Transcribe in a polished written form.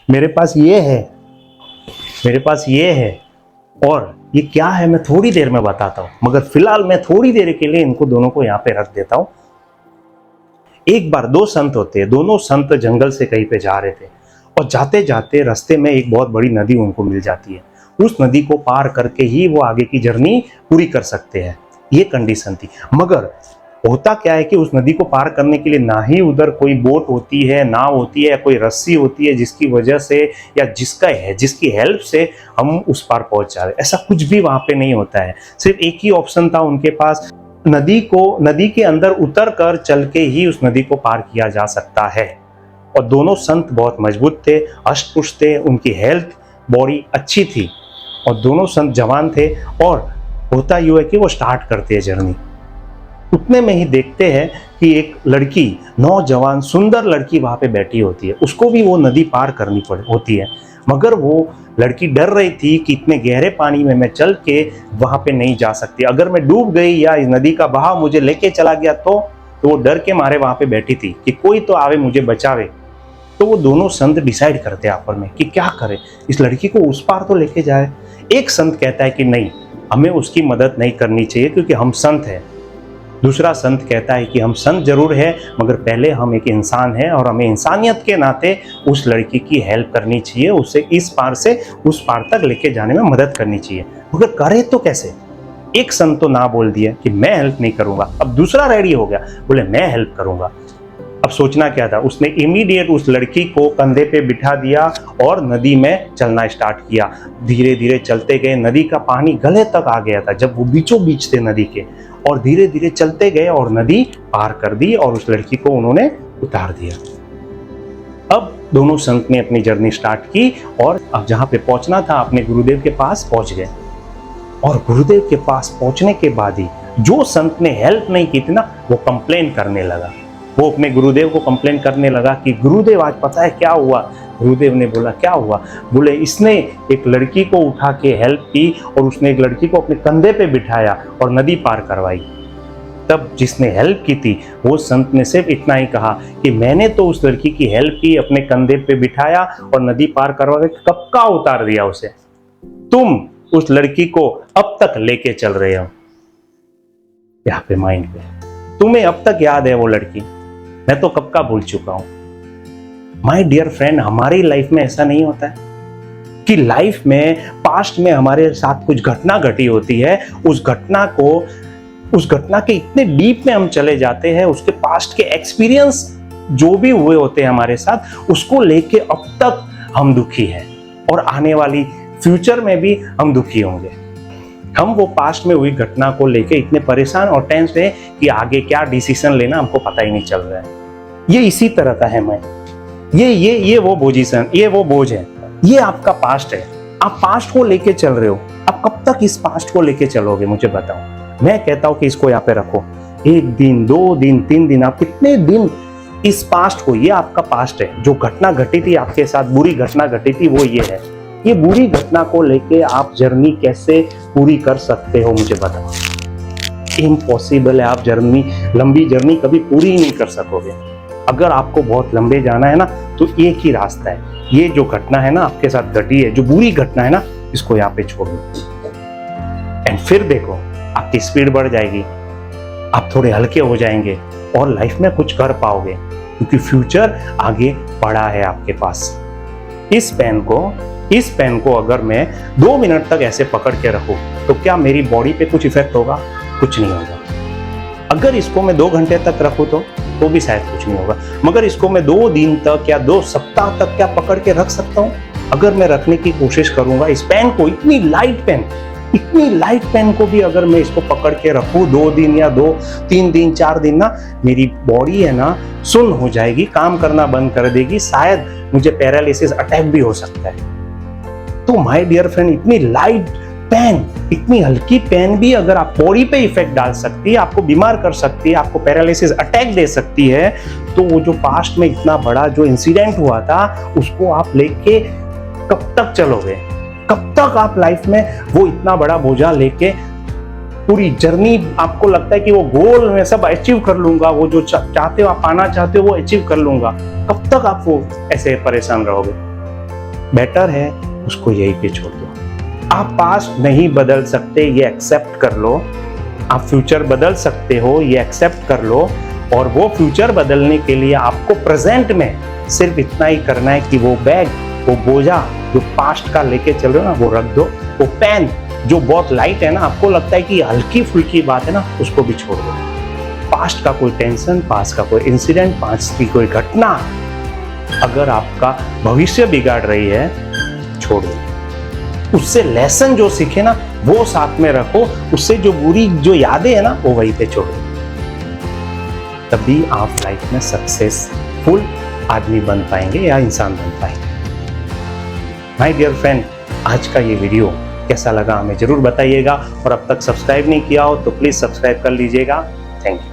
मेरे पास ये है, मेरे पास ये है, और ये क्या है मैं थोड़ी देर में बताता हूं, मगर फिलहाल मैं थोड़ी देर के लिए इनको दोनों को यहां पे रख देता हूं। एक बार दो संत होते हैं, दोनों संत जंगल से कहीं पे जा रहे थे और जाते जाते रास्ते में एक बहुत बड़ी नदी उनको मिल जाती है। उस नदी को पार करके ही वो आगे की जर्नी पूरी कर सकते हैं, ये कंडीशन थी। मगर होता क्या है कि उस नदी को पार करने के लिए ना ही उधर कोई बोट होती है, नाव होती है, या कोई रस्सी होती है जिसकी वजह से या जिसकी हेल्प से हम उस पार पहुंच जा रहे, ऐसा कुछ भी वहां पे नहीं होता है। सिर्फ एक ही ऑप्शन था उनके पास, नदी के अंदर उतर कर चल के ही उस नदी को पार किया जा सकता है। और दोनों संत बहुत मजबूत थे, अष्टपुष्ट थे, उनकी हेल्थ बॉडी अच्छी थी और दोनों संत जवान थे। और होता यूं है कि वो स्टार्ट करते हैं जर्नी। उतने में ही देखते हैं कि एक लड़की, नौजवान सुंदर लड़की वहां पे बैठी होती है, उसको भी वो नदी पार करनी होती है। मगर वो लड़की डर रही थी कि इतने गहरे पानी में मैं चल के वहां पे नहीं जा सकती, अगर मैं डूब गई या इस नदी का बहाव मुझे लेके चला गया तो वो डर के मारे वहां पे बैठी थी कि कोई तो आवे मुझे बचावे। तो वो दोनों संत डिसाइड करते हैं आपस में कि क्या करें, इस लड़की को उस पार तो लेके जाए। एक संत कहता है कि नहीं, हमें उसकी मदद नहीं करनी चाहिए क्योंकि हम संत हैं। दूसरा संत कहता है कि हम संत जरूर है, मगर पहले हम एक इंसान हैं और हमें इंसानियत के नाते उस लड़की की हेल्प करनी चाहिए, उसे इस पार से उस पार तक लेके जाने में मदद करनी चाहिए। मगर करे तो कैसे? एक संत तो ना बोल दिया कि मैं हेल्प नहीं करूंगा। अब दूसरा रेडी हो गया, बोले मैं हेल्प करूंगा। अब सोचना क्या था, उसने इमीडिएट उस लड़की को कंधे पे बिठा दिया और नदी में चलना स्टार्ट किया। धीरे धीरे चलते गए, नदी का पानी गले तक आ गया था जब वो बीचों बीच थे नदी के, और धीरे धीरे चलते गए और नदी पार कर दी और उस लड़की को उन्होंने उतार दिया। अब दोनों संत ने अपनी जर्नी स्टार्ट की और अब जहां पे पहुंचना था अपने गुरुदेव के पास पहुंच गए। और गुरुदेव के पास पहुंचने के बाद ही जो संत ने हेल्प नहीं की थी ना, वो कंप्लेन करने लगा। वो अपने गुरुदेव को कंप्लेन करने लगा कि गुरुदेव आज पता है क्या हुआ। गुरुदेव ने बोला क्या हुआ? बोले इसने एक लड़की को उठा के हेल्प की और उसने एक लड़की को अपने कंधे पे बिठाया और नदी पार करवाई। तब जिसने हेल्प की थी वो संत ने सिर्फ इतना ही कहा कि मैंने तो उस लड़की की हेल्प की, अपने कंधे पे बिठाया और नदी पार करवा के कब का उतार दिया उसे। तुम उस लड़की को अब तक लेके चल रहे हो। यहाँ पे माइंड पे, तुम्हें अब तक याद है वो लड़की? मैं तो कब का भूल चुका हूं। माय डियर फ्रेंड, हमारी लाइफ में ऐसा नहीं होता है कि लाइफ में पास्ट में हमारे साथ कुछ घटना घटी होती है, उस घटना के इतने डीप में हम चले जाते हैं, उसके पास्ट के एक्सपीरियंस जो भी हुए होते हैं हमारे साथ, उसको लेके अब तक हम दुखी हैं और आने वाली फ्यूचर में भी हम दुखी होंगे। हम वो पास्ट में हुई घटना को लेके इतने परेशान और टेंस हैं कि आगे क्या डिसीजन लेना हमको पता ही नहीं चल रहा है। ये इसी तरह का है मैं, ये वो पोजीशन, ये वो बोझ है, ये आपका पास्ट है। आप पास्ट को लेके चल रहे हो। आप कब तक इस पास्ट को लेके चलोगे मुझे बताओ। मैं कहता हूं कि इसको यहाँ पे रखो, 1 दिन 2 दिन 3 दिन, आप कितने दिन इस पास्ट को, ये आपका पास्ट है। जो घटना घटी थी आपके साथ, बुरी घटना घटी थी, वो ये है। ये बुरी घटना को लेके आप जर्नी कैसे पूरी कर सकते हो मुझे बताओ। इम्पॉसिबल है, आप लंबी जर्नी कभी पूरी ही नहीं कर सकोगे। अगर आपको बहुत लंबे जाना है ना, तो एक ही रास्ता है। ये जो घटना है ना आपके साथ घटी है, जो बुरी घटना है ना, इसको यहाँ पे छोड़ दो एंड फिर देखो आपकी स्पीड बढ़ जाएगी, आप थोड़े हल्के हो जाएंगे और लाइफ में कुछ कर पाओगे, क्योंकि फ्यूचर आगे पड़ा है आपके पास। इस पेन को अगर मैं 2 मिनट तक ऐसे पकड़ के रखूं तो क्या मेरी बॉडी पे कुछ इफेक्ट होगा? कुछ नहीं होगा। अगर इसको मैं 2 घंटे तक रखूं तो भी शायद कुछ नहीं होगा। मगर इसको मैं 2 दिन तक या 2 सप्ताह तक क्या पकड़ के रख सकता हूं? अगर मैं रखने की कोशिश करूंगा इस पेन को, इतनी लाइट पेन को भी अगर मैं इसको पकड़ के रखूं 2 दिन या 3 दिन 4 दिन ना, मेरी बॉडी है ना सुन्न हो जाएगी, काम करना बंद कर देगी, शायद मुझे पैरालिसिस अटैक भी हो सकता है। तो माय डियर फ्रेंड, इतनी लाइट पेन, इतनी हल्की पेन भी अगर आप बॉडी पे इफेक्ट डाल सकती है, आपको बीमार कर सकती है, आपको पैरालिसिस अटैक दे सकती है, तो वो जो पास्ट में इतना बड़ा जो इंसिडेंट हुआ था उसको आप लेके कब तक चलोगे? कब तक आप लाइफ में वो इतना बड़ा बोझा लेके पूरी जर्नी, आपको लगता है कि वो गोल में सब अचीव कर लूंगा, वो जो चाहते हो आप पाना चाहते हो वो अचीव कर लूंगा, कब तक आप वो ऐसे परेशान रहोगे? बेटर है उसको यहीं पे छोड़ दो। आप पास्ट नहीं बदल सकते, ये एक्सेप्ट कर लो। आप फ्यूचर बदल सकते हो, ये एक्सेप्ट कर लो। और वो फ्यूचर बदलने के लिए आपको प्रेजेंट में सिर्फ इतना ही करना है कि वो बैग, वो बोझा जो पास्ट का लेके चल रहे हो ना, वो रख दो। वो पेन जो बहुत लाइट है ना, आपको लगता है कि हल्की फुल्की बात है ना, उसको भी छोड़ दो। पास्ट का कोई टेंशन, पास्ट का कोई इंसिडेंट, पास्ट की कोई घटना अगर आपका भविष्य बिगाड़ रही है, छोड़ दो। उससे लेसन जो सीखे ना, वो साथ में रखो। उससे जो बुरी जो यादें है ना, वो वहीं पे छोड़ो। तभी आप लाइफ में सक्सेसफुल आदमी बन पाएंगे या इंसान बन पाएंगे। माय डियर फ्रेंड, आज का ये वीडियो कैसा लगा हमें जरूर बताइएगा। और अब तक सब्सक्राइब नहीं किया हो तो प्लीज सब्सक्राइब कर लीजिएगा। Thank you.